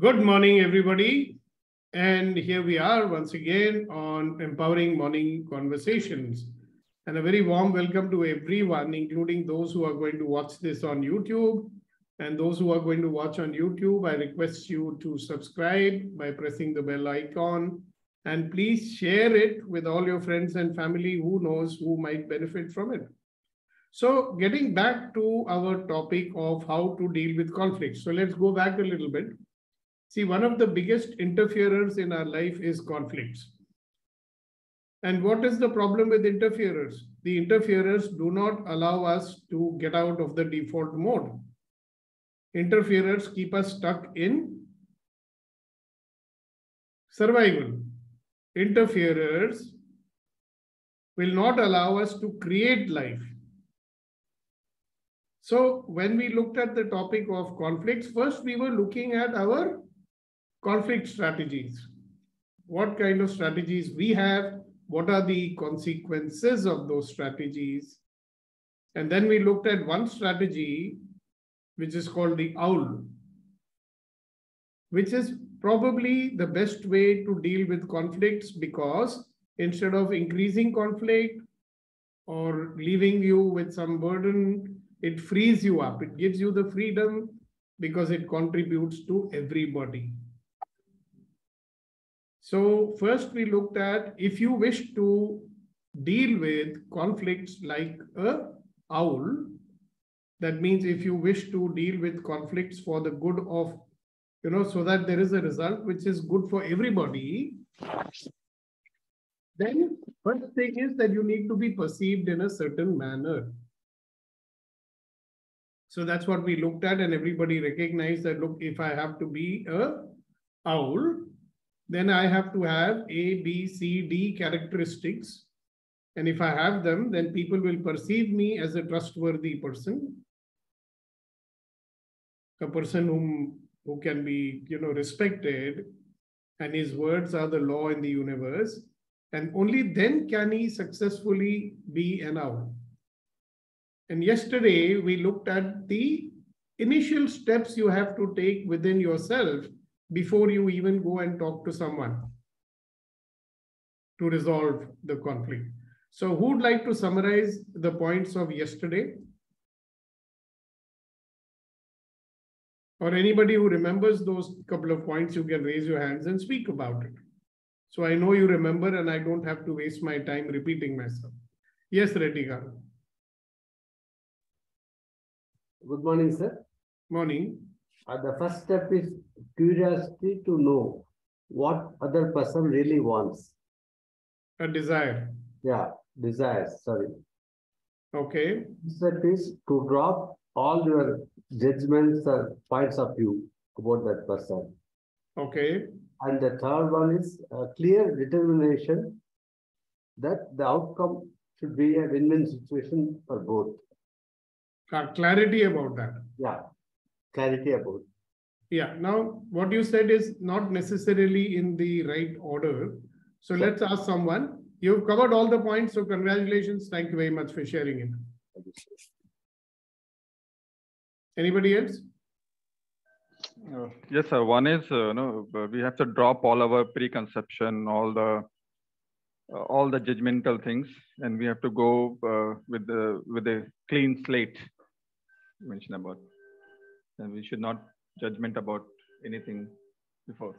Good morning, everybody. And here we are once again on Empowering Morning Conversations. And a very warm welcome to everyone, including those who are going to watch this on YouTube. And those who are going to watch on YouTube, I request you to subscribe by pressing the bell icon. And please share it with all your friends and family who knows who might benefit from it. So getting back to our topic of how to deal with conflicts. So let's go back a little bit. See, one of the biggest interferers in our life is conflicts. And what is the problem with interferers? The interferers do not allow us to get out of the default mode. Interferers keep us stuck in survival. Interferers will not allow us to create life. So when we looked at the topic of conflicts, first we were looking at our conflict strategies. What kind of strategies we have? What are the consequences of those strategies? And then we looked at one strategy, which is called the owl, which is probably the best way to deal with conflicts, because instead of increasing conflict or leaving you with some burden, it frees you up. It gives you the freedom because it contributes to everybody. So first we looked at, if you wish to deal with conflicts like a owl, that means if you wish to deal with conflicts for the good of, so that there is a result which is good for everybody, then first thing is that you need to be perceived in a certain manner. So that's what we looked at, and everybody recognized that, look, if I have to be a owl, then I have to have A, B, C, D characteristics. And if I have them, then people will perceive me as a trustworthy person, a person who can be, respected, and his words are the law in the universe. And only then can he successfully be an owl. And yesterday we looked at the initial steps you have to take within yourself before you even go and talk to someone to resolve the conflict. So who would like to summarize the points of yesterday? Or anybody who remembers those couple of points, you can raise your hands and speak about it. So I know you remember and I don't have to waste my time repeating myself. Yes, Redika. Good morning, sir. Morning. The first step is curiosity to know what other person really wants. A desire. Yeah, desires, sorry. Okay. Step is to drop all your judgments or points of view about that person. Okay. And the third one is a clear determination that the outcome should be a win-win situation for both. Clarity about that. Yeah, clarity about. Yeah. Now, what you said is not necessarily in the right order. So let's ask someone. You've covered all the points. So congratulations. Thank you very much for sharing it. Anybody else? Yes, sir. One is, we have to drop all our preconception, all the judgmental things, and we have to go with a clean slate. You mentioned about, and we should not judgment about anything before.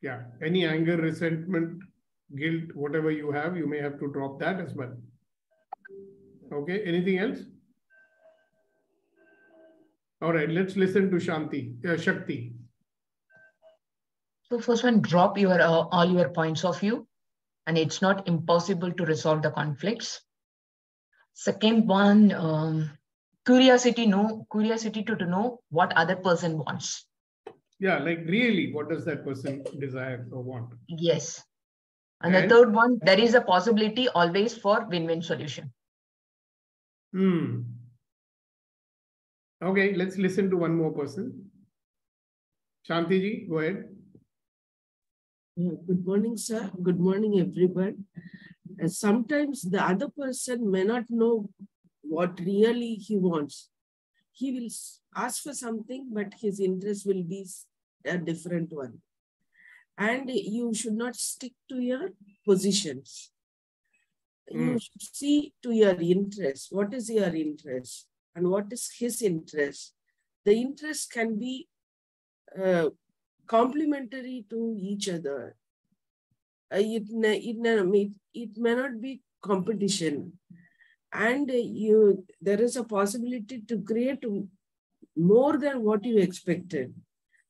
Yeah. Any anger, resentment, guilt, whatever you have, you may have to drop that as well. Okay. Anything else? All right. Let's listen to Shakti. So first one, drop your all your points of view, and it's not impossible to resolve the conflicts. Second one, curiosity to know what other person wants. Yeah, like really, what does that person desire or want? Yes. And the third one, there is a possibility always for win-win solution. Okay, let's listen to one more person. Shanti ji, go ahead. Good morning, sir. Good morning, everyone. Sometimes the other person may not know what really he wants. He will ask for something, but his interest will be a different one. And you should not stick to your positions. You should see to your interest. What is your interest and what is his interest? The interest can be complementary to each other. It may not be competition. And there is a possibility to create more than what you expected.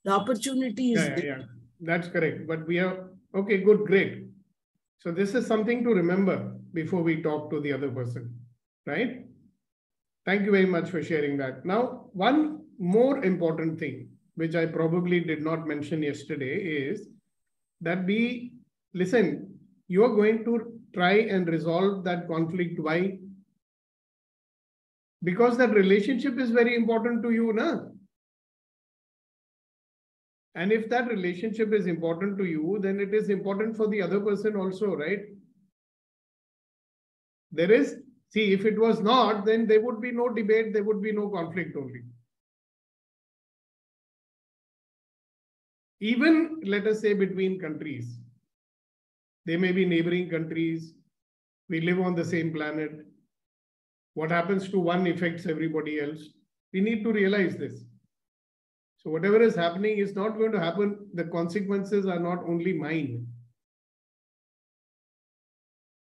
The opportunity is there. Yeah, that's correct. But we are, okay, good, great. So this is something to remember before we talk to the other person, right? Thank you very much for sharing that. Now, one more important thing, which I probably did not mention yesterday, is that listen, you are going to try and resolve that conflict. Why? Because that relationship is very important to you, na? And if that relationship is important to you, then it is important for the other person also, right? See, if it was not, then there would be no debate, there would be no conflict only. Even, let us say, between countries. They may be neighboring countries. We live on the same planet. What happens to one affects everybody else. We need to realize this. So whatever is happening is not going to happen. The consequences are not only mine.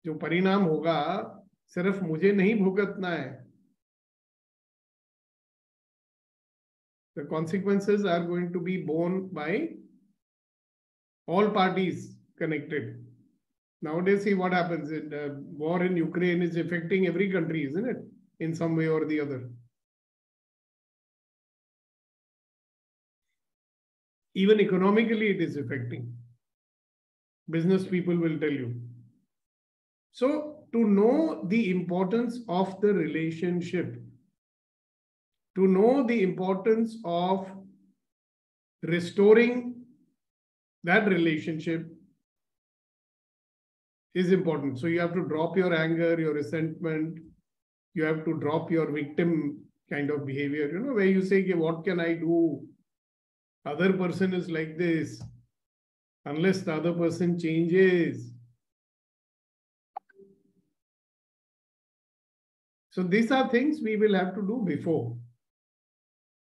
जो परिणाम होगा सिर्फ मुझे नहीं भुगतना है. The consequences are going to be borne by all parties connected. Nowadays, see what happens. The war in Ukraine is affecting every country, isn't it? In some way or the other. Even economically, it is affecting. Business people will tell you. So, to know the importance of the relationship, to know the importance of restoring that relationship is important. So, you have to drop your anger, your resentment. You have to drop your victim kind of behavior, you know, where you say, what can I do? Other person is like this. Unless the other person changes. So these are things we will have to do before.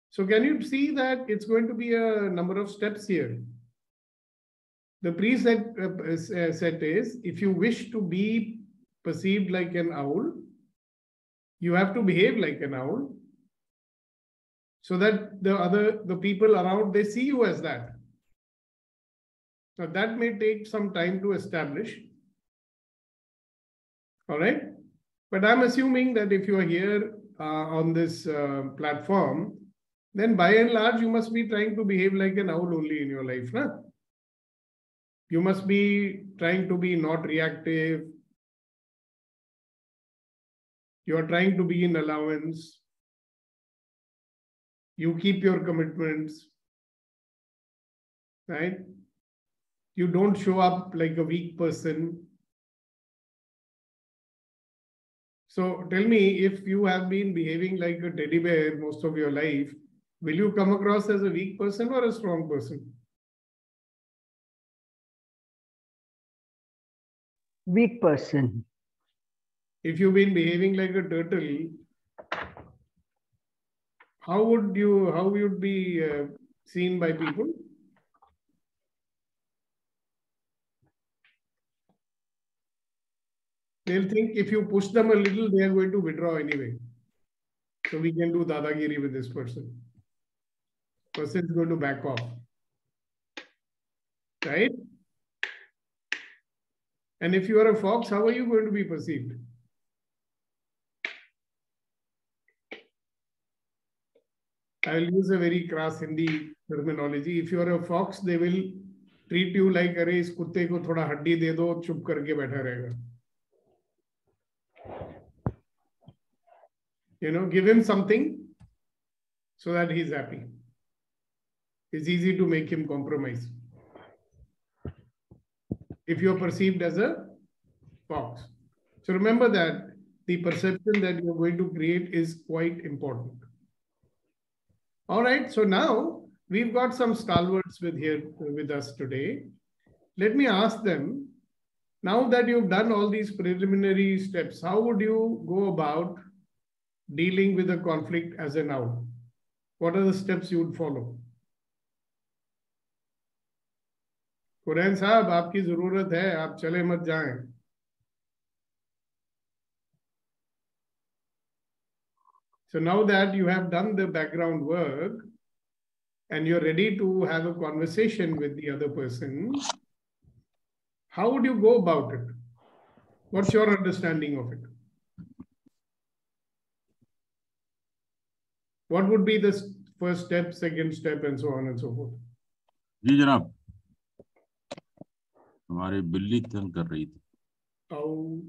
So can you see that it's going to be a number of steps here? The preset is, if you wish to be perceived like an owl, you have to behave like an owl so that the people around, they see you as that. Now that may take some time to establish. All right. But I'm assuming that if you are here on this platform, then by and large, you must be trying to behave like an owl only in your life. Na? You must be trying to be not reactive. You are trying to be in allowance. You keep your commitments. Right? You don't show up like a weak person. So tell me, if you have been behaving like a teddy bear most of your life, will you come across as a weak person or a strong person? Weak person. If you've been behaving like a turtle, how would you be seen by people? They'll think if you push them a little, they are going to withdraw anyway. So we can do dadagiri with this person. Person is going to back off. Right? And if you are a fox, how are you going to be perceived? I will use a very crass Hindi terminology. If you are a fox, they will treat you like, अरे इस कुत्ते को थोड़ा हड्डी दे दो, चुप करके बैठा रहेगा. You know, give him something so that he's happy. It's easy to make him compromise. If you're perceived as a fox. So remember that the perception that you're going to create is quite important. All right, so now we've got some stalwarts with us today. Let me ask them, now that you've done all these preliminary steps, how would you go about dealing with a conflict as a now? What are the steps you would follow? Curran साहब, आपकी जरूरत है, आप चले मत जाएं. So now that you have done the background work and you're ready to have a conversation with the other person, how would you go about it? What's your understanding of it? What would be the first step, second step, and so on and so forth? जी जनाब, हमारी बिल्ली तंग कर रही थी. Oh.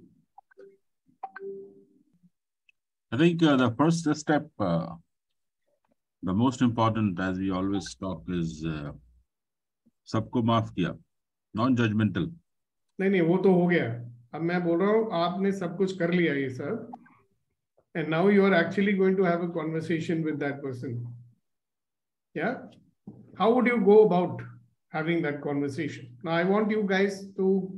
I think the first step, the most important, as we always talk, is सबको माफ किया, non-judgmental. नहीं, वो तो हो गया. अब मैं बोल रहा हूँ, आपने सब कुछ कर लिया ये सब, and now you are actually going to have a conversation with that person. Yeah? How would you go about having that conversation? Now, I want you guys to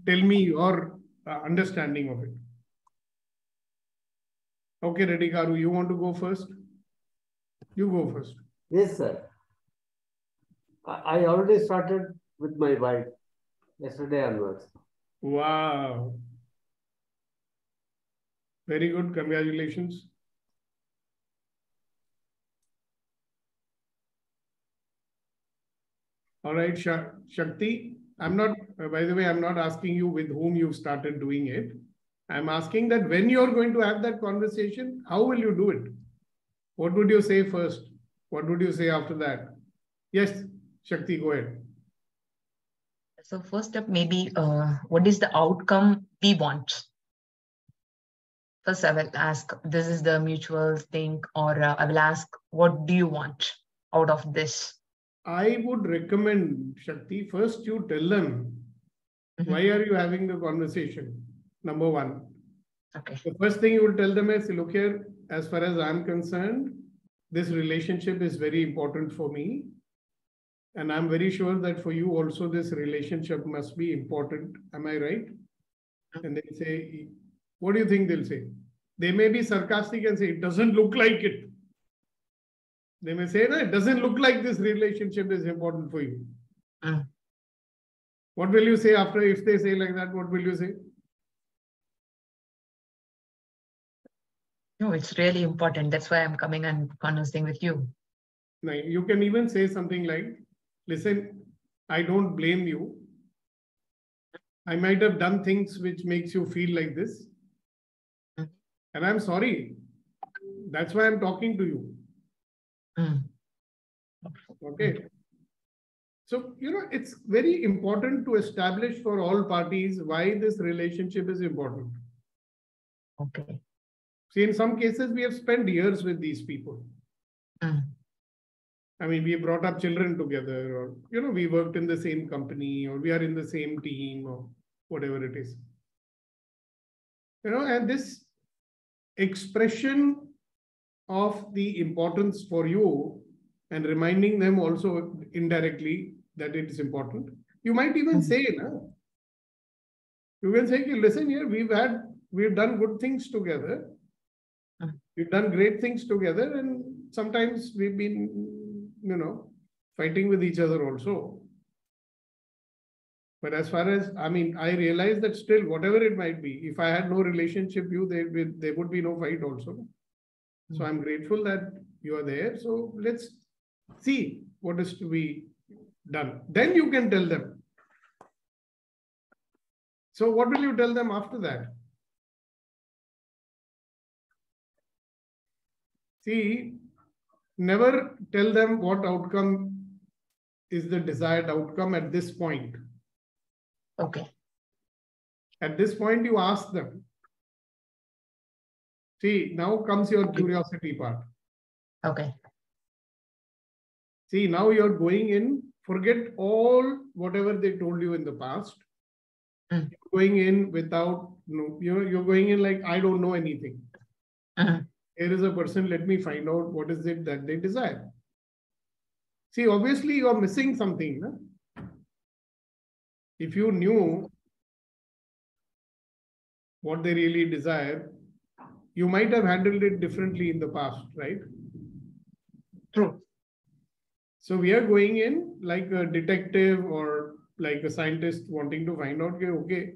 tell me your understanding of it. Okay, Reddy Karu, you want to go first? You go first. Yes, sir. I already started with my wife yesterday onwards. Wow. Very good. Congratulations. All right, Shakti. I'm not, by the way, I'm not asking you with whom you started doing it. I'm asking that when you're going to have that conversation, how will you do it? What would you say first? What would you say after that? Yes, Shakti, go ahead. So first step, maybe what is the outcome we want? First, I will ask, this is the mutual thing, or I will ask, what do you want out of this? I would recommend, Shakti, first you tell them, why are you having the conversation? Number one. Okay. The first thing you will tell them is, look here, as far as I'm concerned, this relationship is very important for me. And I'm very sure that for you also, this relationship must be important. Am I right? And they say, what do you think they'll say? They may be sarcastic and say, it doesn't look like it. They may say, no, it doesn't look like this relationship is important for you. What will you say after, if they say like that, what will you say? No, it's really important. That's why I'm coming and conversing with you. No, you can even say something like, listen, I don't blame you. I might have done things which makes you feel like this. And I'm sorry. That's why I'm talking to you. Okay. So, it's very important to establish for all parties why this relationship is important. Okay. See, in some cases, we have spent years with these people. I mean, we brought up children together, or, we worked in the same company, or we are in the same team, or whatever it is. And this expression of the importance for you and reminding them also indirectly that it is important. You might even say, you can say, listen here, we've done good things together. We've done great things together, and sometimes we've been, fighting with each other also. But as far as, I realize that still, whatever it might be, if I had no relationship with you, there would be no fight also. So I'm grateful that you are there. So let's see what is to be done. Then you can tell them. So what will you tell them after that? See, never tell them what outcome is the desired outcome at this point. Okay. At this point, you ask them. See, now comes your curiosity part. Okay. See, now you're going in, forget all whatever they told you in the past. You're going in without, you're going in like, I don't know anything. Here is a person, let me find out what is it that they desire. See, obviously you are missing something. No? If you knew what they really desire, you might have handled it differently in the past, right? True. So we are going in like a detective or like a scientist wanting to find out, okay,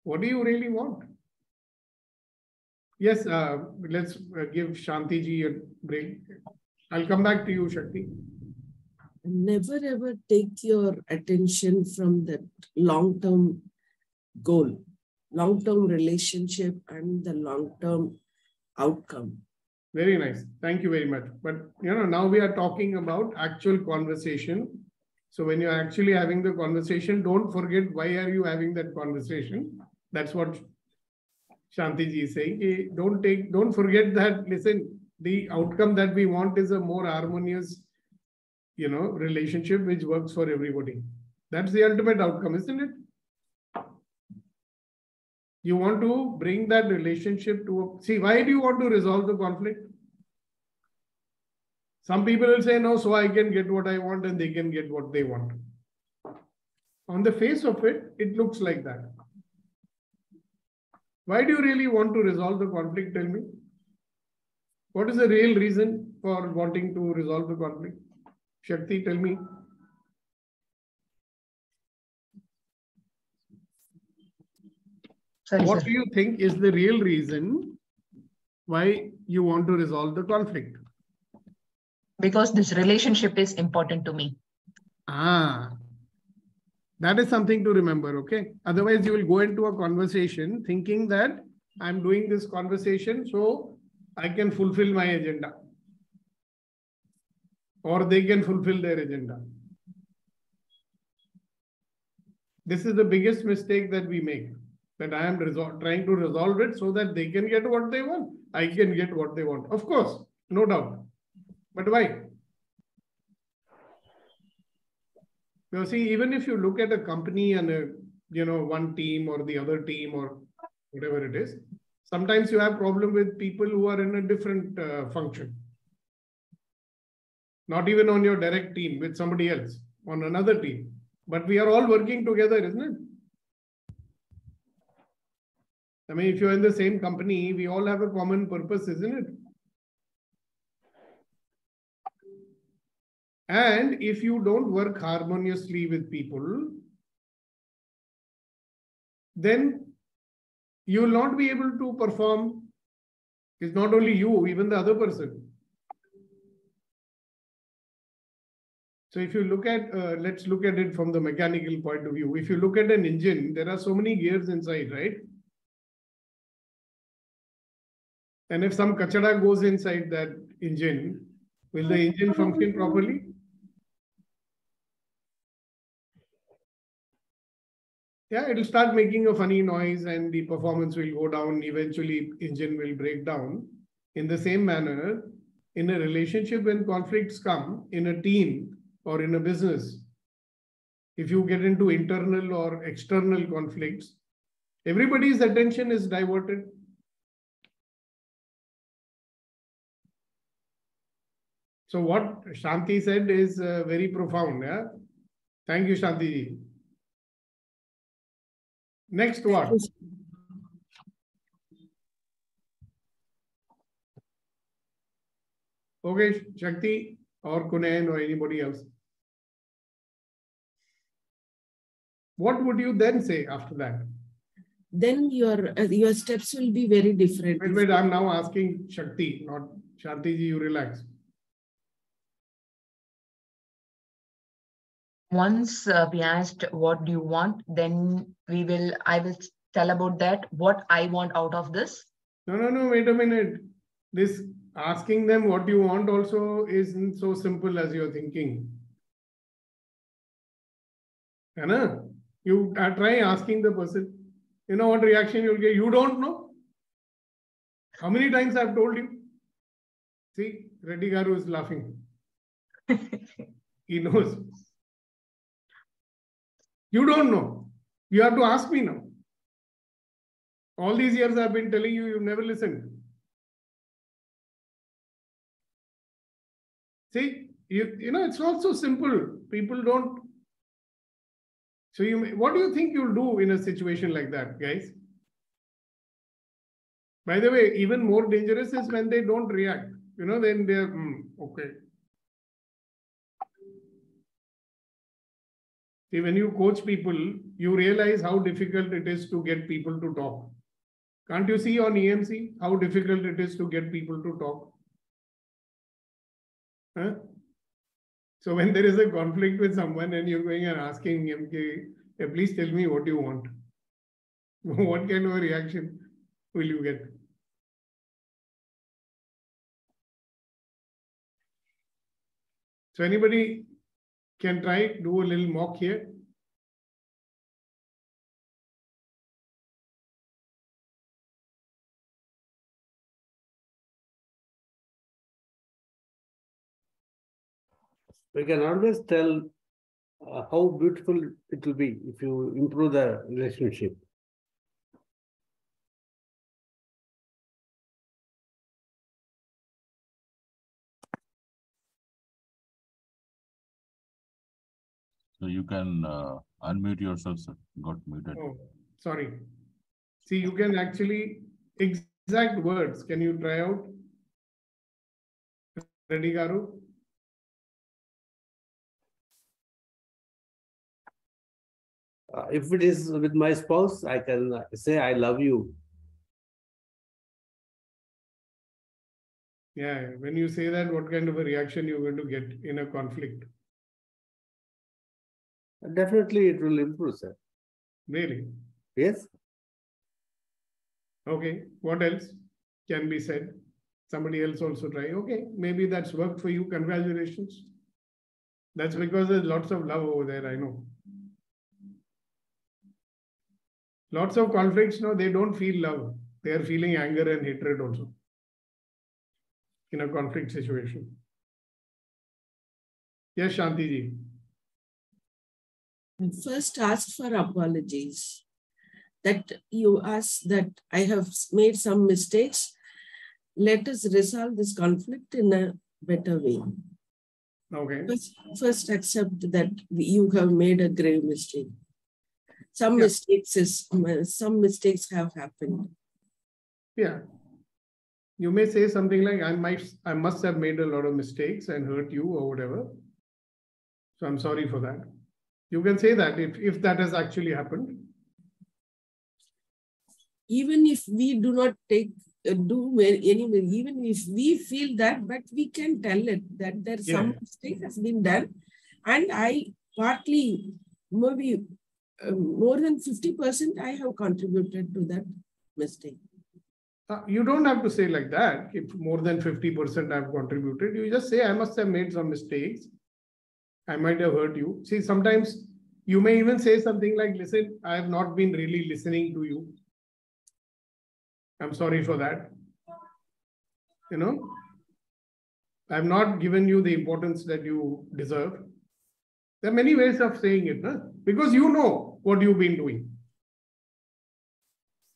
what do you really want? Yes, let's give Shanti ji a break. I'll come back to you, Shakti. Never ever take your attention from that long-term goal, long-term relationship and the long-term outcome. Very nice. Thank you very much. But now we are talking about actual conversation. So when you're actually having the conversation, don't forget why are you having that conversation. That's what Shanti ji is saying. Don't forget that, listen, the outcome that we want is a more harmonious, relationship which works for everybody. That's the ultimate outcome, isn't it? You want to bring that relationship to see, why do you want to resolve the conflict? Some people will say, no, so I can get what I want and they can get what they want. On the face of it, it looks like that. Why do you really want to resolve the conflict? Tell me. What is the real reason for wanting to resolve the conflict? Shakti, tell me. Sorry, What sir. do you think is the real reason why you want to resolve the conflict? Because this relationship is important to me. That is something to remember, okay? Otherwise, you will go into a conversation thinking that I'm doing this conversation so I can fulfill my agenda. Or they can fulfill their agenda. This is the biggest mistake that we make. That I am trying to resolve it so that they can get what they want. I can get what they want. Of course, no doubt. But why? You see, even if you look at a company and one team or the other team or whatever it is, sometimes you have problem with people who are in a different function. Not even on your direct team, with somebody else, on another team. But we are all working together, isn't it? I mean, if you're in the same company, we all have a common purpose, isn't it? And if you don't work harmoniously with people, then you will not be able to perform. It's not only you, even the other person. So if you look at, let's look at it from the mechanical point of view. If you look at an engine, there are so many gears inside, right? And if some kachada goes inside that engine, will the engine function properly? Yeah, it will start making a funny noise and the performance will go down. Eventually, engine will break down. In the same manner, in a relationship, when conflicts come in a team or in a business, if you get into internal or external conflicts, everybody's attention is diverted. So what Shanti said is very profound. Yeah? Thank you, Shanti. Next what? Okay, Shakti or Kunain or anybody else. What would you then say after that? Then your steps will be very different. Wait, I'm now asking Shakti, not Shanti ji, you relax. Once we asked what do you want, then I will tell about that, what I want out of this. No, wait a minute. This asking them what you want also isn't so simple as you're thinking. Anna, you try asking the person, you know what reaction you'll get? You don't know? How many times I've told you? See, Reddy Garu is laughing. He knows. You don't know. You have to ask me now. All these years I've been telling you, you've never listened. See, you know, it's not so simple. People don't. So what do you think you'll do in a situation like that, guys? By the way, even more dangerous is when they don't react. You know, then they're, okay. See, when you coach people, you realize how difficult it is to get people to talk. Can't you see on EMC how difficult it is to get people to talk? Huh? So when there is a conflict with someone and you're going and asking him, hey, please tell me what you want. What kind of a reaction will you get? So anybody can try, do a little mock here. We can always tell how beautiful it will be if you improve the relationship. So you can unmute yourself, sir. Got muted. Oh, sorry. See, you can actually exact words. Can you try out? Ready, Garu? If it is with my spouse, I can say, I love you. Yeah, when you say that, what kind of a reaction you're going to get in a conflict? Definitely it will improve, sir. Really? Yes. Okay, what else can be said? Somebody else also try. Okay, maybe that's worked for you. Congratulations. That's because there's lots of love over there, I know. Lots of conflicts, no, they don't feel love. They are feeling anger and hatred also in a conflict situation. Yes, Shanti ji. First, ask for apologies. That you ask that I have made some mistakes. Let us resolve this conflict in a better way. Okay. First accept that you have made a grave mistake. Some mistakes have happened. Yeah. You may say something like, I must have made a lot of mistakes and hurt you or whatever. So I'm sorry for that. You can say that if that has actually happened. Even if we do not anyway, even if we feel that, but we can tell it that there's some mistake has been done, and I partly, maybe more than 50%, I have contributed to that mistake. You don't have to say like that. If more than 50% I've contributed, you just say, I must have made some mistakes. I might have hurt you. See, sometimes you may even say something like, listen, I have not been really listening to you. I'm sorry for that. You know, I've not given you the importance that you deserve. There are many ways of saying it, huh? Because you know what you've been doing.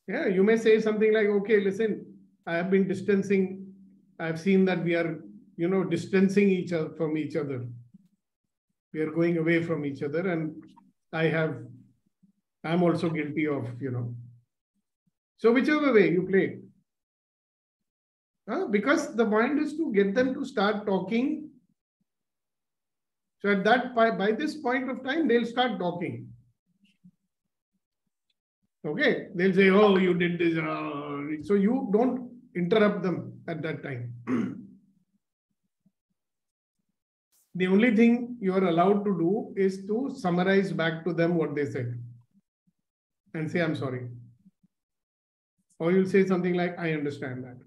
Yeah, you may say something like, okay, listen, I have been distancing. I've seen that we are, distancing each other from each other. We are going away from each other, and I'm also guilty of, So whichever way you play. Because the point is to get them to start talking. So at that by this point of time, they'll start talking. Okay, they'll say, oh, you did this. So you don't interrupt them at that time. The only thing you are allowed to do is to summarize back to them what they said and say, I'm sorry. Or you'll say something like, I understand that.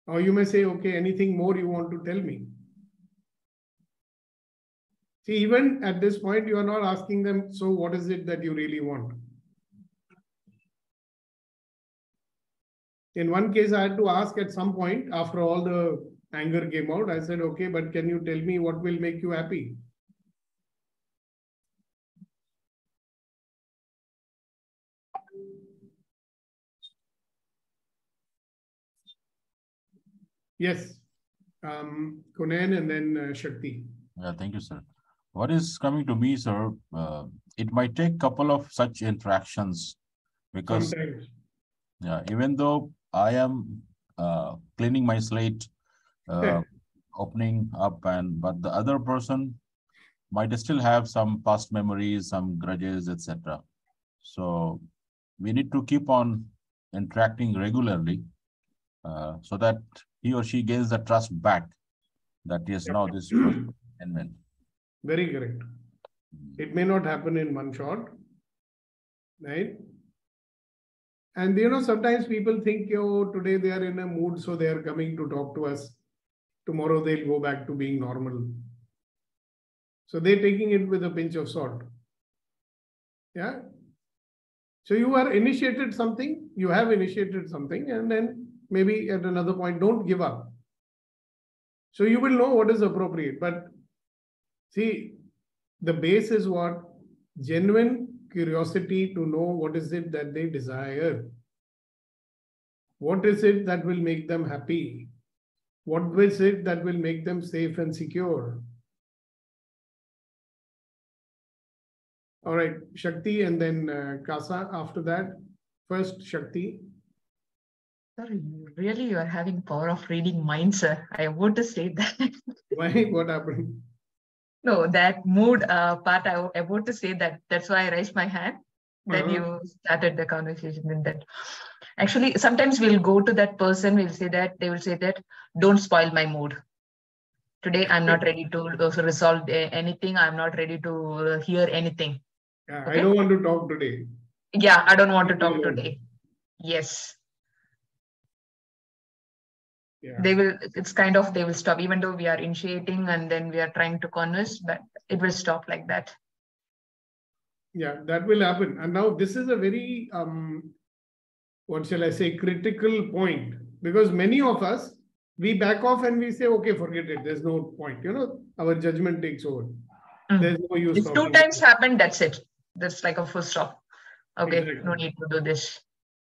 Or you may say, okay, anything more you want to tell me? See, even at this point, you are not asking them, so what is it that you really want? In one case, I had to ask at some point, after all the anger came out, I said, okay, but can you tell me what will make you happy? Yes. Kunen and then Shakti. Yeah, thank you, sir. What is coming to me, sir? It might take a couple of such interactions because, Sometimes. yeah, even though I am cleaning my slate, opening up, but the other person might still have some past memories, some grudges, etc. So we need to keep on interacting regularly so that he or she gains the trust back that yes, now this person and then. Very correct. It may not happen in one shot, right? And sometimes people think, oh, today they are in a mood, so they are coming to talk to us. Tomorrow they'll go back to being normal. So they're taking it with a pinch of salt. Yeah. So you are initiated something, you have initiated something, and then maybe at another point, don't give up. So you will know what is appropriate. But see, the base is what? Genuine curiosity to know what is it that they desire. What is it that will make them happy? What is it that will make them safe and secure? All right, Shakti and then Kasa after that. First, Shakti. Sir, really, you are having power of reading minds, sir. I want to say that. Why? What happened? No, that mood part, I want to say that. That's why I raised my hand. Then you started the conversation in that. Actually, sometimes we'll go to that person, we'll say that, they will say that, don't spoil my mood. Today, I'm not ready to resolve anything. I'm not ready to hear anything. Yeah, Okay? I don't want to talk today. Yeah, I don't want to talk today. Yes. Yeah. They will, it's kind of, they will stop, even though we are initiating and then we are trying to converse, but it will stop like that. Yeah, that will happen. And now this is a very, what shall I say, critical point, because many of us, we back off and we say, okay, forget it. There's no point. Our judgment takes over. There's no use. It's 2 times happened. That's it. That's like a full stop. Okay, exactly. No need to do this.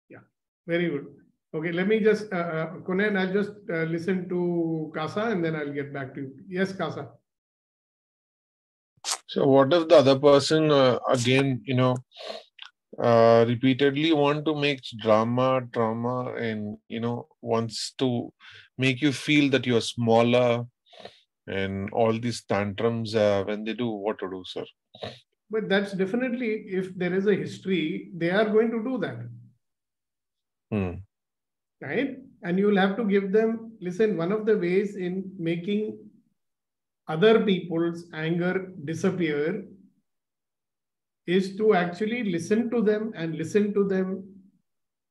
Yeah, very good. Okay, let me just, Kunen, I'll just listen to Kasa and then I'll get back to you. Yes, Kasa. So what if the other person, again, repeatedly want to make drama, and, wants to make you feel that you're smaller and all these tantrums when they do, what to do, sir? But that's definitely, if there is a history, they are going to do that. Right? And you will have to give them, listen, one of the ways in making other people's anger disappear is to actually listen to them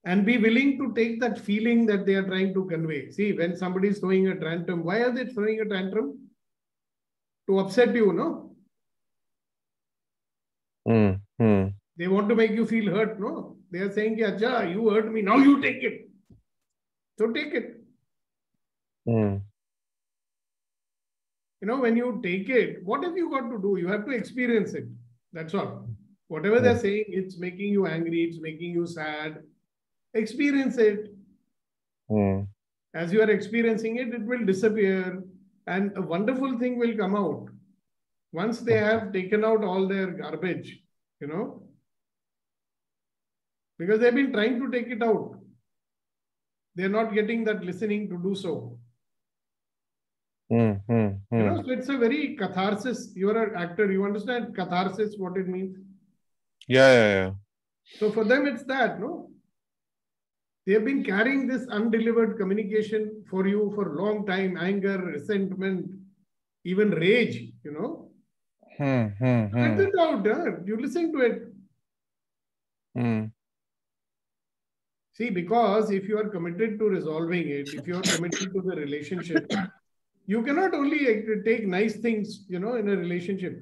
and be willing to take that feeling that they are trying to convey. See, when somebody is throwing a tantrum, why are they throwing a tantrum? To upset you, no? They want to make you feel hurt, no? They are saying, Acha, you hurt me, now you take it. So take it. When you take it, what have you got to do? You have to experience it. That's all. Whatever they're saying, it's making you angry, it's making you sad. Experience it. As you are experiencing it, it will disappear. And a wonderful thing will come out. Once they have taken out all their garbage, because they've been trying to take it out. They're not getting that listening to do so. So it's a very catharsis. You're an actor. You understand catharsis, what it means? Yeah. So for them, it's that, no? They have been carrying this undelivered communication for you for a long time. Anger, resentment, even rage, Let it out. You listen to it. See, because if you are committed to resolving it, if you are committed to the relationship, you cannot only take nice things, in a relationship.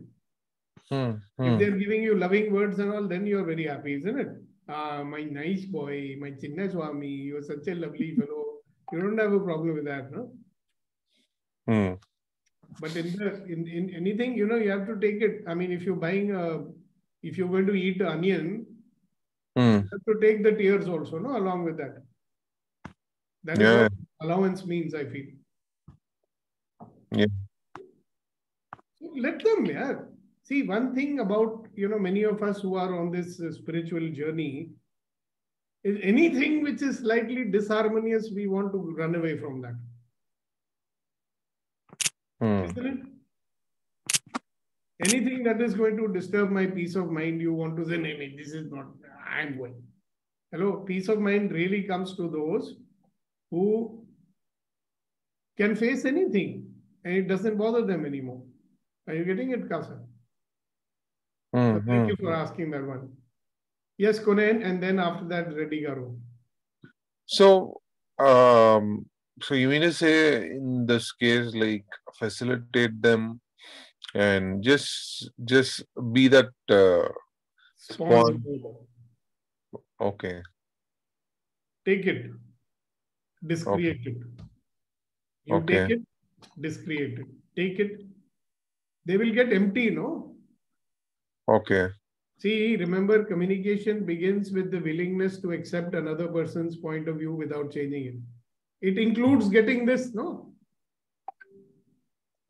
If they're giving you loving words and all, then you're very happy, isn't it? My nice boy, my Chinna Swami, you're such a lovely fellow. You don't have a problem with that, no? But in anything, you have to take it. I mean, if you're going to eat onion, you have to take the tears also, no, along with that. That is what allowance means, I feel. Yeah. Let them, yeah. See, one thing about, many of us who are on this spiritual journey is anything which is slightly disharmonious, we want to run away from that. Isn't it? Anything that is going to disturb my peace of mind, you want to say, no, this is not, I'm going. Hello, peace of mind really comes to those who can face anything and it doesn't bother them anymore. Are you getting it, Kasa? Thank you for asking that one. Yes, Kunen, and then after that, Reddy Garu. So, so you mean to say in this case, like facilitate them and just be that spawn. Okay. Take it, discreate it. You Okay. take it, discreate it. Take it. They will get empty, no? Okay. See, remember, communication begins with the willingness to accept another person's point of view without changing it. It includes getting this, no?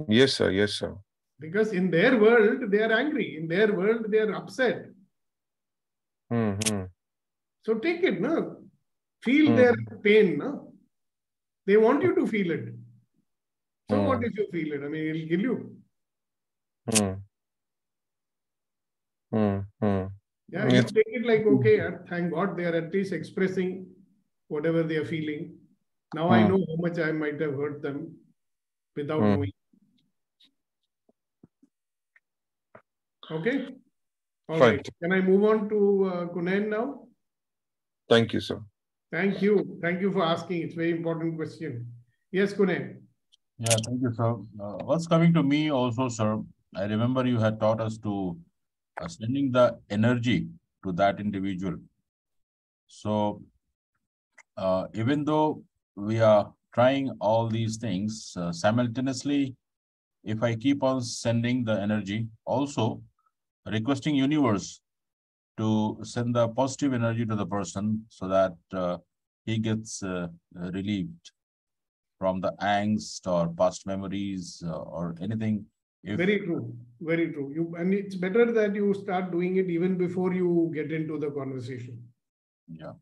Yes, sir. Yes, sir. Because in their world, they are angry. In their world, they are upset. So take it, no? Feel their pain, no? They want you to feel it. So what if you feel it? I mean, it'll kill you. Yeah, you take it like, okay, thank God they are at least expressing whatever they are feeling. Now I know how much I might have hurt them without knowing. Okay? All right. Can I move on to Kunen now? Thank you, sir. Thank you. Thank you for asking. It's a very important question. Yes, Kunen. Yeah, thank you, sir. What's coming to me also, sir, I remember you had taught us to sending the energy to that individual. So even though we are trying all these things simultaneously, if I keep on sending the energy, also requesting universe to send the positive energy to the person so that he gets relieved from the angst or past memories or anything. Very true. Very true. And it's better that you start doing it even before you get into the conversation. Yeah.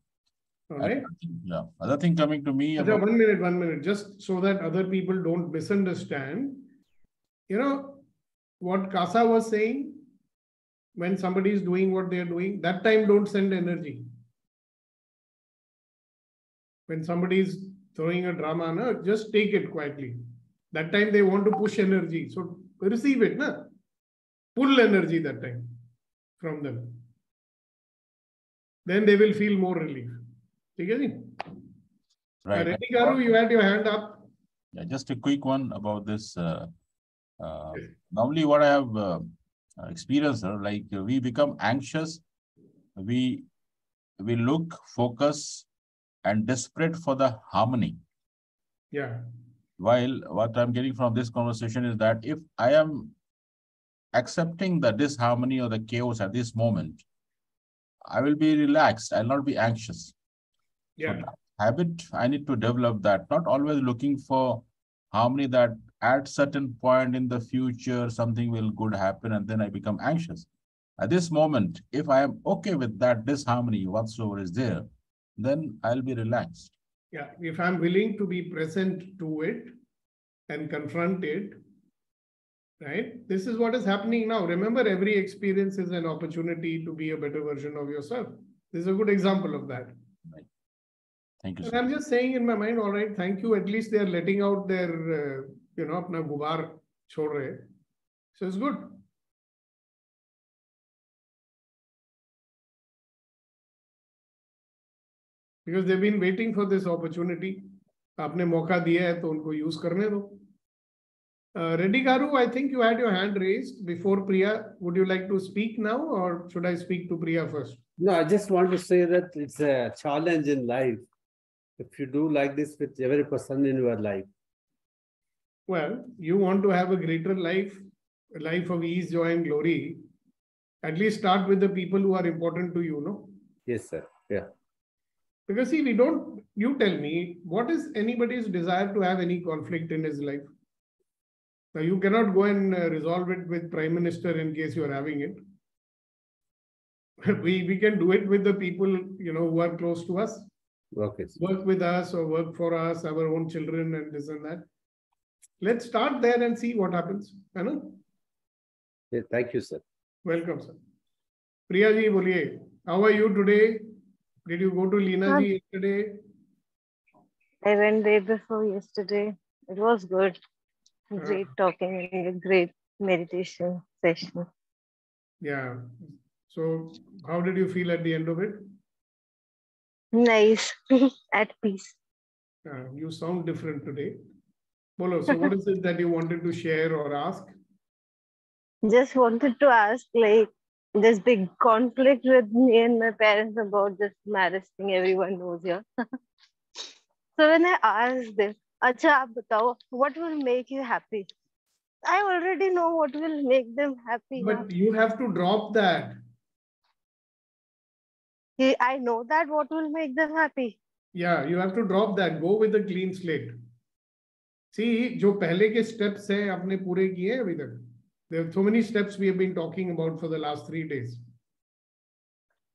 All right. Yeah. Other thing coming to me about 1 minute, just so that other people don't misunderstand. You know what Kasa was saying? When somebody is doing what they are doing, that time don't send energy. When somebody is throwing a drama, no, just take it quietly. That time they want to push energy. So receive it, na? Pull energy that time from them. Then they will feel more relief. Okay? right. Reddy Garu, you had your hand up. Yeah, just a quick one about this. Normally, what I have experienced, like we become anxious, we look, focus, and desperate for the harmony. Yeah. While what I'm getting from this conversation is that if I am accepting the disharmony or the chaos at this moment, I will be relaxed. I'll not be anxious. Yeah. So habit, I need to develop that. Not always looking for harmony that at certain point in the future, something will good happen and then I become anxious. At this moment, if I am okay with that disharmony whatsoever is there, then I'll be relaxed. Yeah. If I'm willing to be present to it and confront it, right? This is what is happening now. Remember, every experience is an opportunity to be a better version of yourself. This is a good example of that. Right. Thank you, And sir. I'm just saying in my mind, all right, thank you. At least they are letting out their, apna gubar chhod rahe. So it's good. Because they've been waiting for this opportunity. आपने मौका दिया है तो उनको use करने दो. Reddy Garu, I think you had your hand raised before Priya. Would you like to speak now or should I speak to Priya first? No, I just want to say that it's a challenge in life. If you do like this with every person in your life. Well, you want to have a greater life, a life of ease, joy, and glory. At least start with the people who are important to you, no? Yes, sir. Yeah. Because see, you tell me, what is anybody's desire to have any conflict in his life? Now you cannot go and resolve it with Prime Minister in case you are having it. We can do it with the people, who are close to us. Okay. Work with us or work for us, our own children and this and that. Let's start there and see what happens. Yeah, thank you, sir. Welcome, sir. Priya ji, boliye. How are you today? Did you go to Leena ji yesterday? I went day before yesterday. It was good. Great talking and a great meditation session. Yeah. So how did you feel at the end of it? Nice. At peace. You sound different today. Bolo, so what is it that you wanted to share or ask? Just wanted to ask, like, this big conflict with me and my parents about this marriage thing everyone knows here. So when I asked them, Acha, aap batao, what will make you happy? I already know what will make them happy. But you have to drop that. I know that what will make them happy. Yeah, you have to drop that. Go with a clean slate. See, जो पहले के steps हैं आपने पूरे किए अभी तक. There are so many steps we have been talking about for the last 3 days.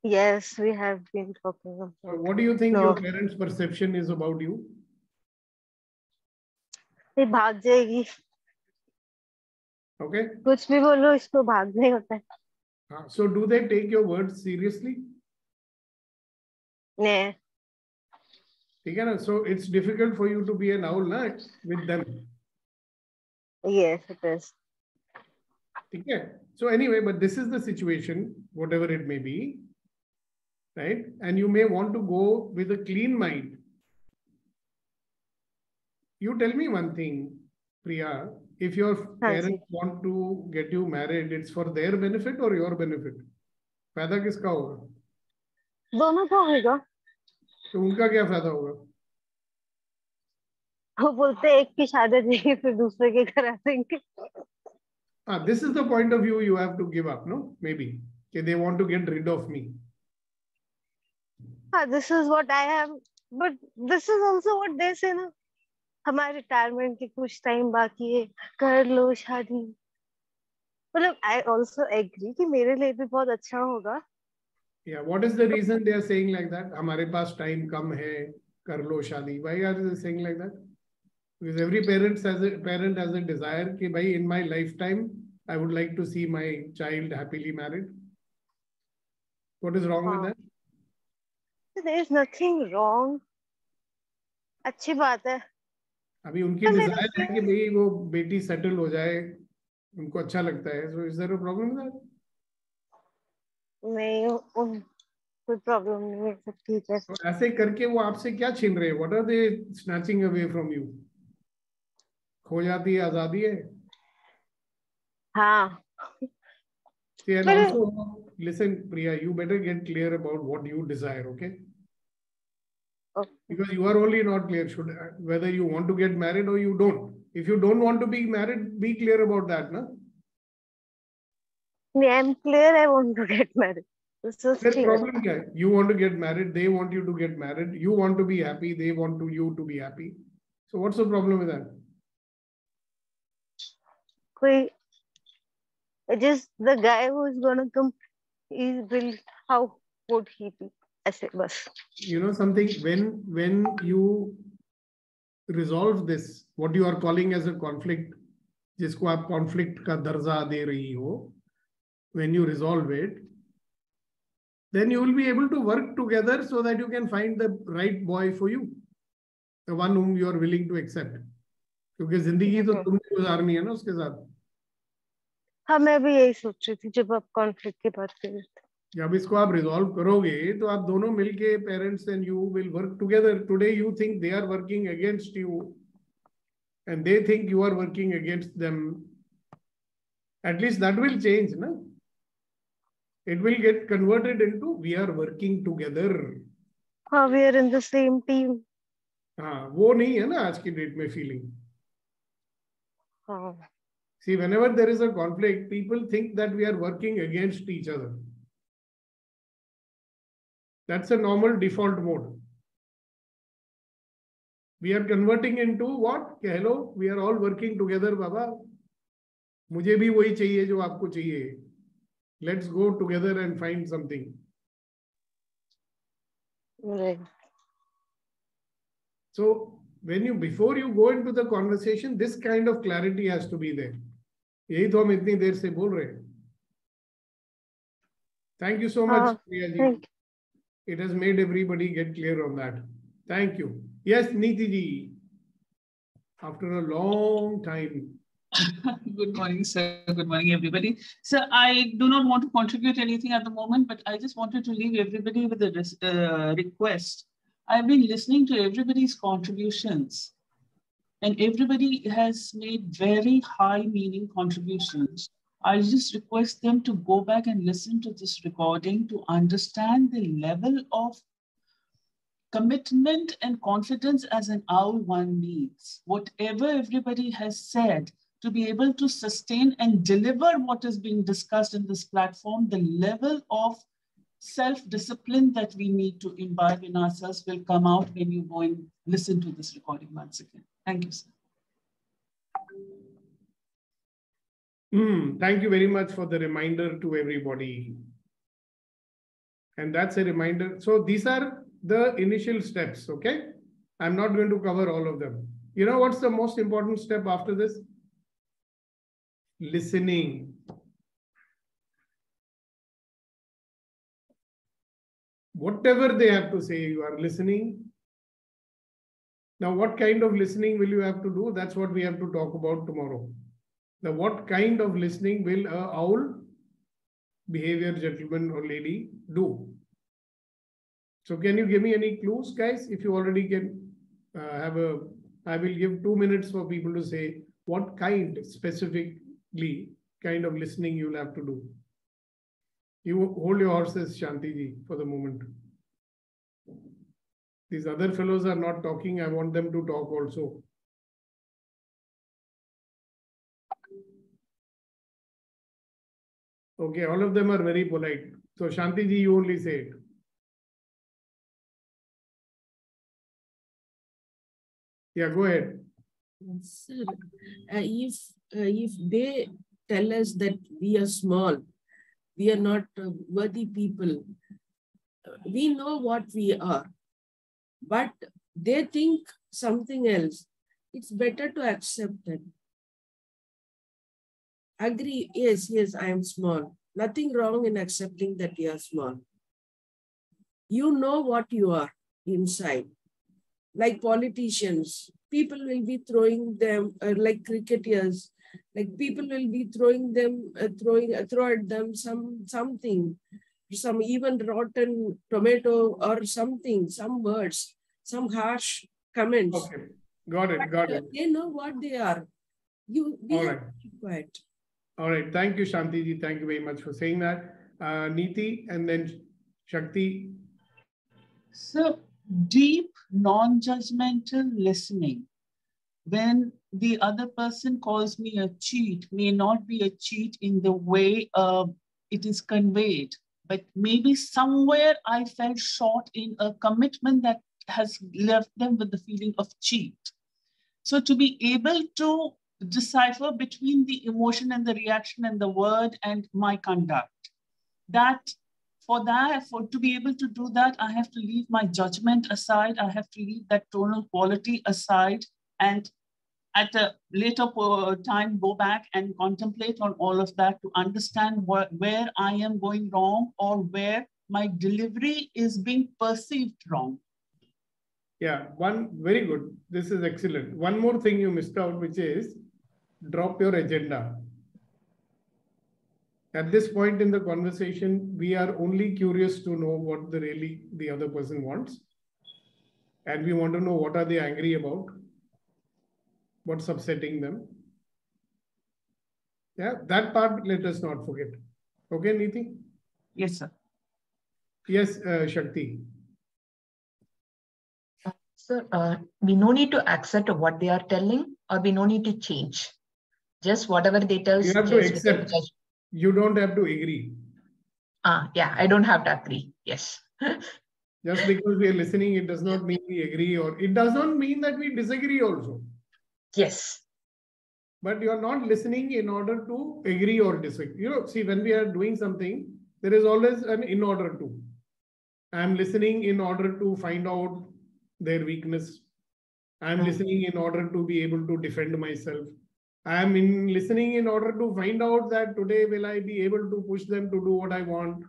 Yes, we have been talking about. So what do you think your parents' perception is about you? ये भाग जाएगी. Okay. कुछ भी बोलो इसको भागने होता है. So do they take your words seriously? No. So it's difficult for you to be an owl with them. Yes, it is. Okay. So anyway, but this is the situation, whatever it may be, right? And you may want to go with a clean mind. You tell me one thing, Priya, if your parents want to get you married, it's for their benefit or your benefit? फायदा किसका होगा? दोनों का होगा. तो उनका क्या फायदा होगा? वो बोलते एक की शादी देंगे फिर दूसरे के करा देंगे. This is the point of view you have to give up, no? Maybe. Okay, they want to get rid of me. This is what I have, but this is also what they say, ना. हमारे retirement के कुछ time बाकी है, कर लो शादी. मतलब I also agree कि मेरे लिए भी बहुत अच्छा होगा. Yeah, what is the reason they are saying like that? हमारे पास time कम है, कर लो शादी. Why are they saying like that? Because every parent has a desire कि भाई in my lifetime I would like to see my child happily married. What is wrong with that? There is nothing wrong. अच्छी बात है. अभी उनकी desire है कि भाई वो बेटी settle हो जाए, उनको अच्छा लगता है. So is there a problem with that? नहीं, कोई problem नहीं है, सब ठीक है. तो ऐसे करके वो आपसे क्या छीन रहे हैं? What are they snatching away from you? खो जाती है आजादी है. हाँ. See, and also, listen, Priya, you better get clear about what you desire, okay? Okay. Because you are only not clear whether you want to get married or you don't. If you don't want to be married, be clear about that, no? Yeah, I'm clear. I want to get married. This is There's clear. problem क्या है? You want to get married, they want you to get married. You want to be happy, they want you to be happy. So what's the problem with that? Just the guy who is gonna come, how would he be? ऐसे बस. You know something, when you resolve this, what you are calling as a conflict, जिसको आप conflict का दर्जा दे रही हो, when you resolve it, then you will be able to work together so that you can find the right boy for you, the one whom you are willing to accept. क्योंकि जिंदगी तो तुमने गुजारनी है ना उसके साथ. हाँ, मैं भी यही सोच रही थी जब आप कॉन्फ्लिक्ट की बात कर रहे थे. जब इसको आप रिजॉल्व करोगे तो आप दोनों मिलके parents and you will work together. Today you think they are working against you and they think you are working against them. At least that will change ना. It will get converted into we are working together. हाँ, we are in the same team. हाँ, वो नहीं है ना आज की date में feeling. हाँ. See, whenever there is a conflict, people think that we are working against each other. That's a normal default mode. We are converting into what? Hello, we are all working together, Baba. मुझे भी वही चाहिए जो आपको चाहिए. Let's go together and find something. Right. So when you, before you go into the conversation, this kind of clarity has to be there. यही तो हम इतनी देर से बोल रहे हैं. Thank you so much, Priya ji. Thank It has made everybody get clear on that. Thank you. Yes, Neeti ji. After a long time. Good morning, sir. Good morning, everybody. Sir, I do not want to contribute anything at the moment, but I just wanted to leave everybody with a request. I've been listening to everybody's contributions, and everybody has made very high meaning contributions. I just request them to go back and listen to this recording to understand the level of commitment and confidence as an owl one needs. Whatever everybody has said, to be able to sustain and deliver what is being discussed in this platform, the level of self-discipline that we need to imbibe in ourselves will come out when you go and listen to this recording once again. Thank you, sir. Thank you very much for the reminder to everybody. And that's a reminder. So these are the initial steps, okay? I'm not going to cover all of them. You know what's the most important step after this? Listening. Whatever they have to say, you are listening. Now, what kind of listening will you have to do? That's what we have to talk about tomorrow. Now, what kind of listening will an owl, behavior gentleman or lady, do? So can you give me any clues, guys? If you already can I will give 2 minutes for people to say what kind, specifically, kind of listening you'll have to do. You hold your horses, Shanti ji, for the moment. These other fellows are not talking. I want them to talk also. Okay, all of them are very polite. So Shanti ji, you only say it. Yeah, go ahead. Sir, if they tell us that we are small, we are not worthy people, we know what we are, but they think something else. It's better to accept it. Agree, yes, I am small. Nothing wrong in accepting that you are small. You know what you are inside. Like politicians, people will be throwing them, like cricketers, like people will be throwing them, throw at them something, some even rotten tomato or something, some words, some harsh comments. Okay, got it. They know what they are. You be quiet. All right, thank you, Shanti ji. Thank you very much for saying that. Neeti and then Shakti. So, deep, non-judgmental listening. When the other person calls me a cheat, may not be a cheat in the way it is conveyed, but maybe somewhere I fell short in a commitment that has left them with the feeling of cheat. So to be able to decipher between the emotion and the reaction and the word and my conduct, to be able to do that, I have to leave my judgment aside. I have to leave that tonal quality aside, and at a later time, go back and contemplate on all of that to understand where I am going wrong or where my delivery is being perceived wrong. Yeah, very good. This is excellent. One more thing you missed out, which is drop your agenda. At this point in the conversation, we are only curious to know what the other person wants. And we want to know what are they angry about, what's upsetting them. Yeah, that part, let us not forget. Okay, Neeti? Yes, sir. Yes, Shakti. Sir, we no need to accept what they are telling, or we no need to change. Just whatever they tell. You have to accept. You don't have to agree. Yeah, I don't have to agree. Yes. Just because we are listening, it does not mean we agree, or it does not mean that we disagree also. Yes. but you are not listening in order to agree or disagree. See, when we are doing something, there is always an in order to. I'm listening in order to find out their weakness. I'm listening in order to be able to defend myself. I'm listening in order to find out that today will I be able to push them to do what I want.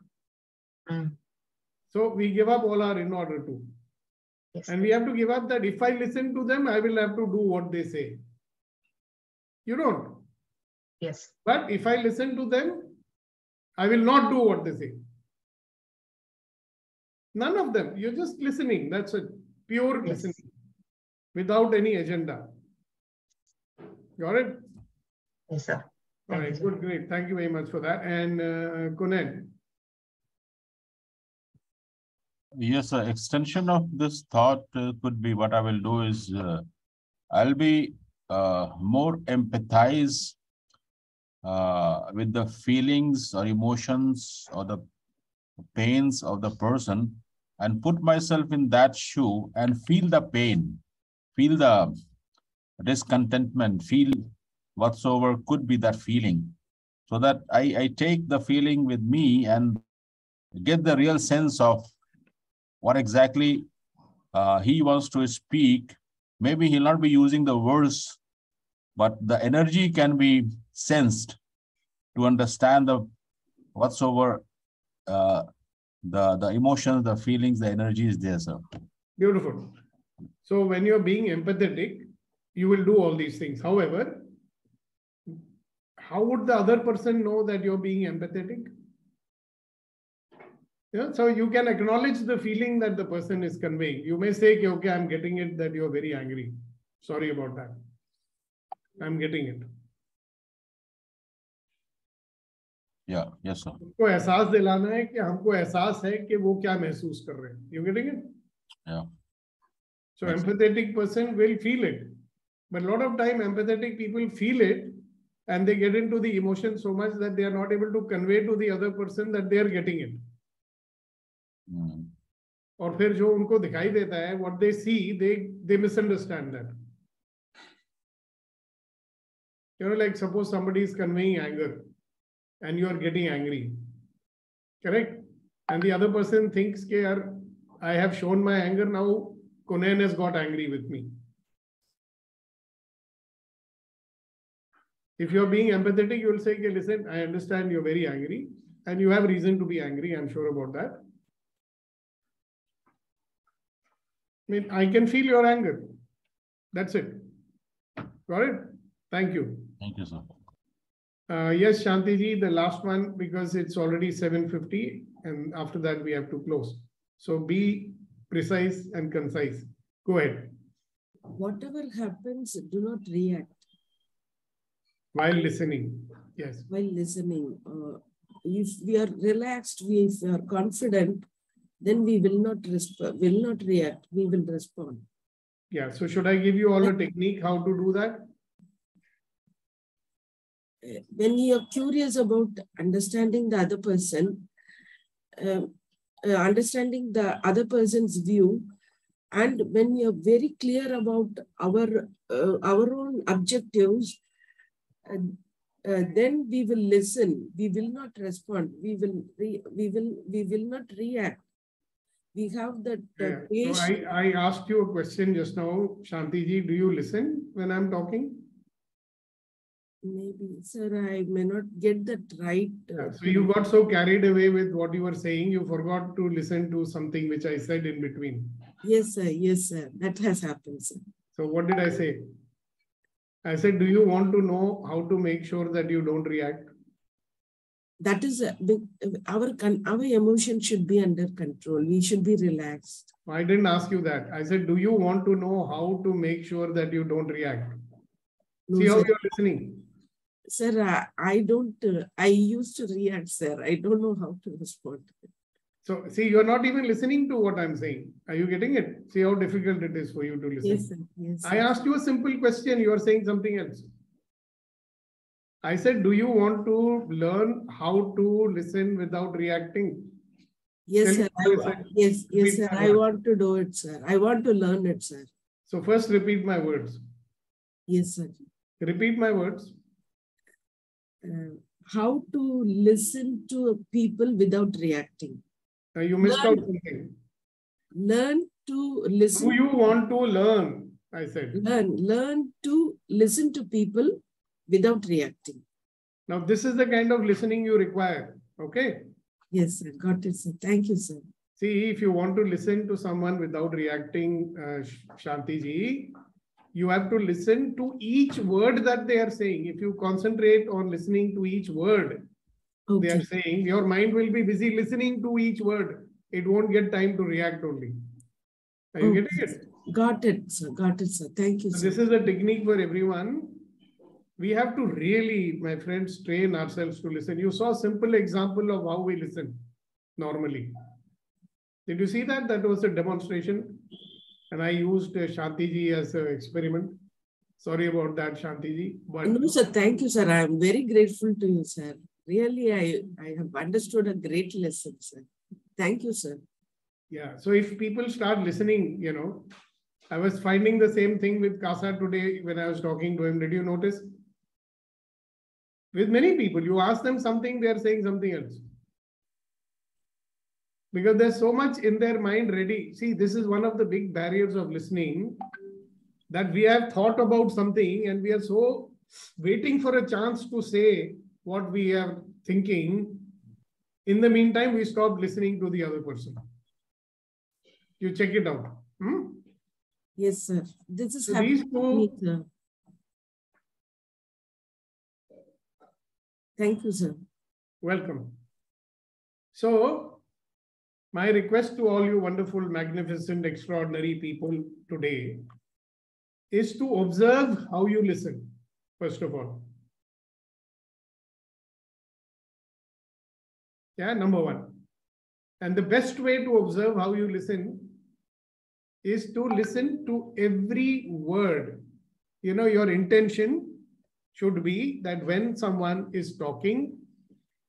So we give up all our in order to. Yes. And we have to give up that if I listen to them, I will have to do what they say. You don't. Yes. But if I listen to them, I will not do what they say. None of them. You're just listening. That's it. Pure listening. Without any agenda. Got it? Yes, sir. All right. Good. Great. Thank you very much for that. And Kunal. Yes, extension of this thought could be what I will do is I'll be more empathize with the feelings or emotions or the pains of the person and put myself in that shoe and feel the pain, feel the discontentment, feel whatsoever could be that feeling, so that I take the feeling with me and get the real sense of what exactly he wants to speak. Maybe he'll not be using the words, but the energy can be sensed to understand the whatsoever the emotions, the feelings, the energy is there, sir. Beautiful. So when you're being empathetic, you will do all these things. However, how would the other person know that you're being empathetic? Yeah, so you can acknowledge the feeling that the person is conveying. You may say, okay, I'm getting it that you're very angry. Sorry about that. I'm getting it. Yeah, yes, sir. उनको एहसास दिलाना है कि हमको एहसास है कि वो क्या महसूस कर रहे हैं. You getting it? Yeah. So empathetic person will feel it. But a lot of time empathetic people feel it and they get into the emotion so much that they are not able to convey to the other person that they are getting it. और फिर जो उनको दिखाई देता है, what they see, they misunderstand that. Like suppose somebody is conveying anger and you are getting angry, correct? And the other person thinks, I have shown my anger, now Kunan has got angry with me. If you're being empathetic, you will say, listen, I understand you're very angry and you have reason to be angry. I'm sure about that. I can feel your anger. That's it. Got it? Thank you. Thank you, sir. Yes, Shanti ji, the last one, because it's already 7:50 and after that we have to close. So be precise and concise. Go ahead. Whatever happens, do not react. While listening. Yes. While listening. If we are relaxed, if we are confident, then we will not react. We will respond. Yeah. So should I give you all a technique how to do that? When you are curious about understanding the other person, understanding the other person's view, and when we are very clear about our own objectives, then we will listen. We will not respond. We will not react. We have that. So I asked you a question just now, Shanti ji. Do you listen when I'm talking? Maybe, sir, I may not get that right. So you got so carried away with what you were saying, you forgot to listen to something which I said in between. Yes, sir. Yes, sir. That has happened, sir. So what did I say? I said, do you want to know how to make sure that you don't react? That is, our emotion should be under control. We should be relaxed. I didn't ask you that. I said, do you want to know how to make sure that you don't react? No, see how sir. you're listening. Sir, I don't, I used to react, sir. I don't know how to respond. So, see, you're not even listening to what I'm saying. Are you getting it? See how difficult it is for you to listen. Yes, sir. Yes, sir. I asked you a simple question. You are saying something else. I said, do you want to learn how to listen without reacting? Yes, sir. Yes, sir. I want to do it, sir. I want to learn it, sir. So first repeat my words. Yes, sir. Repeat my words. How to listen to people without reacting. You missed out something. Learn to listen. Do you want to learn? I said. Learn to listen to people without reacting. Now, this is the kind of listening you require. Okay? Yes, sir. Got it, sir. Thank you, sir. See, if you want to listen to someone without reacting, Shanti ji, you have to listen to each word that they are saying. If you concentrate on listening to each word they are saying, your mind will be busy listening to each word. It won't get time to react only. Are you getting it? Got it, sir. Got it, sir. Thank you, sir. This is a technique for everyone. We have to really, my friends, train ourselves to listen. You saw a simple example of how we listen normally. Did you see that? That was a demonstration. And I used Shanti ji as an experiment. Sorry about that, Shanti ji. But no, sir. Thank you, sir. I am very grateful to you, sir. Really, I have understood a great lesson, sir. Thank you, sir. Yeah. So if people start listening, you know, I was finding the same thing with Kasa today when I was talking to him. Did you notice? With many people, you ask them something, they are saying something else. Because there's so much in their mind ready. See, this is one of the big barriers of listening, that we have thought about something and we are so waiting for a chance to say what we are thinking. In the meantime, we stop listening to the other person. You check it out. Yes, sir. This is So happening these to me, sir. Thank you, sir. Welcome. So, my request to all you wonderful, magnificent, extraordinary people today is to observe how you listen, first of all. Yeah, number one. And the best way to observe how you listen is to listen to every word. You know, your intention should be that when someone is talking,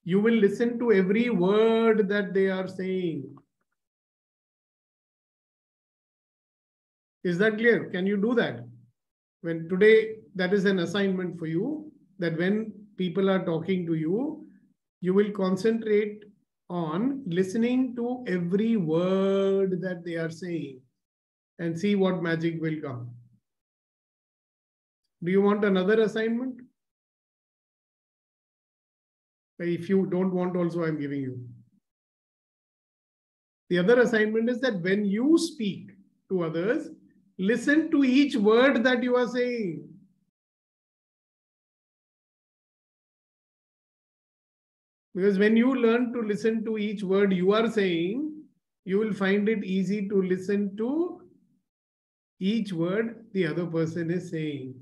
you will listen to every word that they are saying. Is that clear? Can you do that? When today, that is an assignment for you, that when people are talking to you, you will concentrate on listening to every word that they are saying and see what magic will come. Do you want another assignment? If you don't want also, I'm giving you. The other assignment is that when you speak to others, listen to each word that you are saying. Because when you learn to listen to each word you are saying, you will find it easy to listen to each word the other person is saying.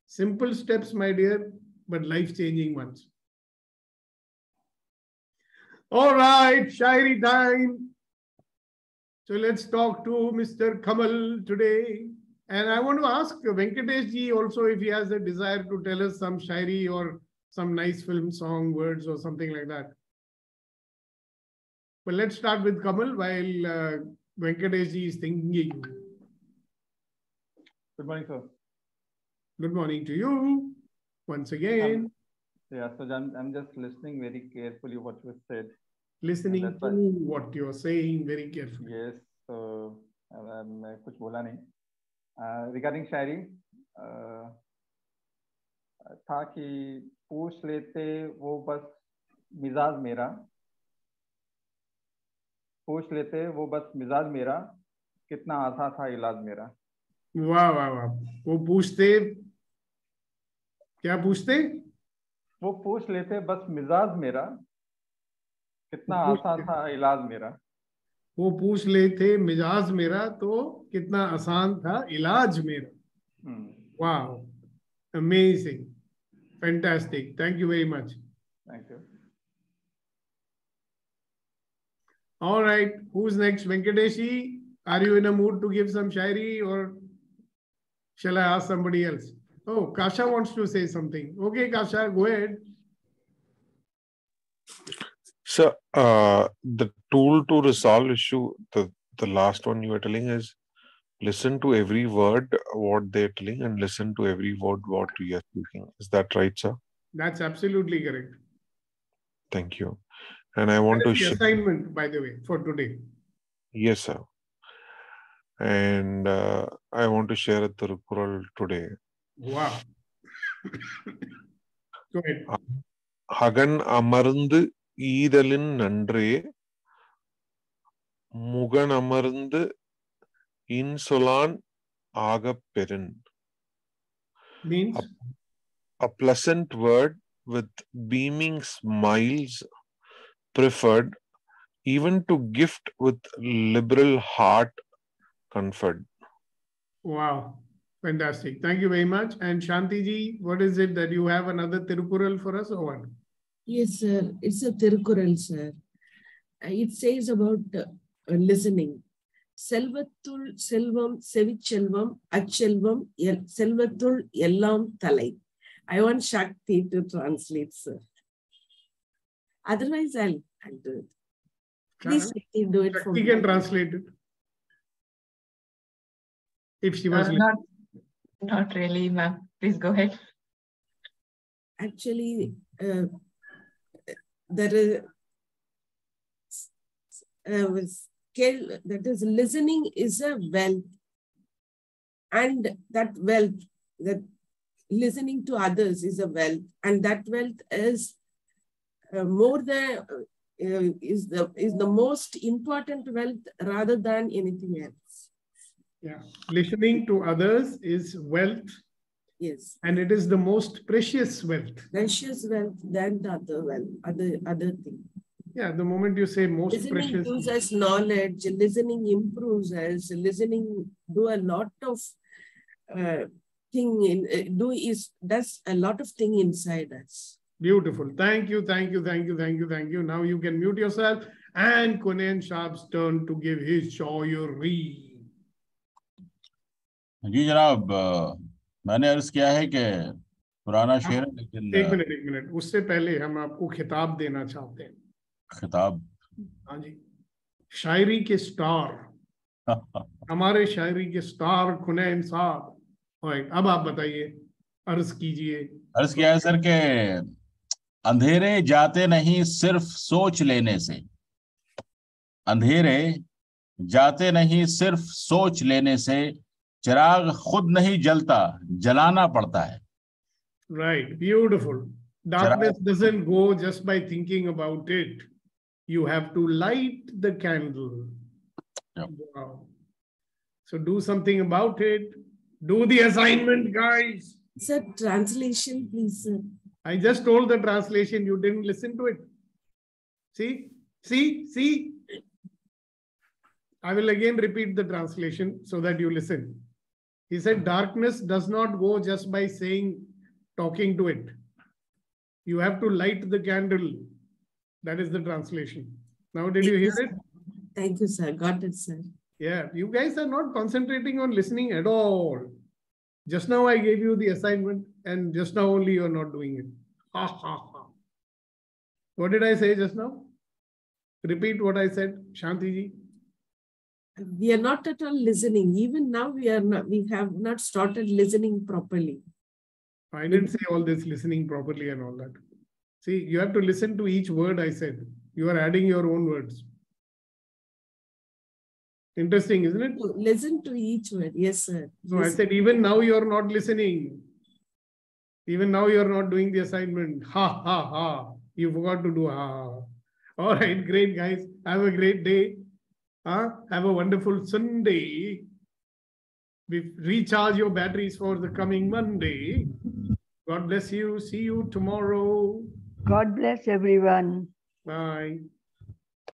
Simple steps, my dear, but life-changing ones. All right, Shairi time. So let's talk to Mr. Kamal today. And I want to ask Venkatesh ji also if he has a desire to tell us some Shairi or some nice film song words or something like that. But let's start with Kamal while Venkatesh ji is thinking. Good morning, sir. Good morning to you once again. Yeah, so I'm just listening very carefully what you said. Listening to what you're saying very carefully. Yes, so मैं कुछ बोला नहीं. Regarding शायरी था कि पूछ लेते वो बस मिजाज मेरा, पूछ लेते वो बस मिजाज मेरा, कितना आसान था इलाज मेरा. वाह वाह वाह. वो पूछते, क्या पूछते? वो पूछ लेते बस मिजाज मेरा, कितना आसान था इलाज मेरा. वो पूछ लेते मिजाज मेरा तो कितना आसान था इलाज मेरा. Wow, amazing, fantastic. Thank you very much. Thank you. All right, who's next? Venkateshi, are you in a mood to give some shairi or shall I ask somebody else? Oh, Kasha wants to say something. Okay, Kasha, go ahead. So, the tool to resolve issue, the last one you were telling is Listen to every word what they're telling and listen to every word what we are speaking. Is that right, sir? That's absolutely correct. Thank you. And I want That to is the share. assignment, by the way, for today. Yes, sir. And I want to share a Tirukural today. Wow. Go ahead. Hagan amarந்து ஈதலின் நன்றே முகன் அமர்ந்து இன்சொலான் ஆகப்பெறின். Means? A pleasant word with beaming smiles preferred, even to gift with liberal heart conferred. Wow. Fantastic. Thank you very much. And Shanti ji, what is it that you have another Tirukural for us or what? Yes, sir. It's a Tirukural, sir. It says about listening. Selvathul Selvam Sevichelvam Achelvam Selvathul Ellam Thalai. I want Shakti to translate, sir. Otherwise, I'll do it. Please, Shakti, do it for me. Shakti can translate it. If she was not really, ma'am. Please go ahead. Actually, there is that is listening is a wealth, and that wealth, that listening to others is a wealth, and that wealth is more than is the most important wealth rather than anything else. Yeah, listening to others is wealth. Yes, and it is the most precious wealth. Precious wealth than the other wealth, other thing. Yeah, the moment you say most listening precious, gives us knowledge. Listening improves us. Listening do a lot of does a lot of thing inside us. Beautiful. Thank you, thank you, thank you, thank you, thank you. Now you can mute yourself. And Kunen Sharp's turn to give his shauri. जी जनाब, मैंने अर्ज किया है कि पुराना शेर है लेकिन एक मिनट उससे पहले हम आपको खिताब देना चाहते हैं. खिताब? हाँ जी, शायरी के स्टार हमारे शायरी के स्टार कुनैन साहब. अब आप बताइए, अर्ज कीजिए. अर्ज किया है सर के अंधेरे जाते नहीं सिर्फ सोच लेने से, अंधेरे जाते नहीं सिर्फ सोच लेने से, चिराग खुद नहीं जलता, जलाना पड़ता है. Right, beautiful. Darkness doesn't go just by thinking about it. You have to light the candle. Yep. Wow. So do something about it. Do the assignment, guys. Sir, translation, please, sir. I just told the translation. You didn't listen to it. See. I will again repeat the translation so that you listen. He said, darkness does not go just by talking to it. You have to light the candle. That is the translation. Now, did you hear it? Thank you, sir. Got it, sir. Yeah, you guys are not concentrating on listening at all. Just now I gave you the assignment and just now only you are not doing it. Ha, ha, ha. What did I say just now? Repeat what I said, Shanti ji. We are not at all listening. Even now we have not started listening properly. I didn't say all this listening properly and all that. See, you have to listen to each word I said. You are adding your own words. Interesting, isn't it? Listen to each word. Yes, sir. So I said, even now you are not listening. Even now you are not doing the assignment. Ha, ha, ha. You forgot to do ha. All right, great, guys. Have a great day. Have a wonderful Sunday. Recharge your batteries for the coming Monday. God bless you. See you tomorrow. God bless everyone. Bye.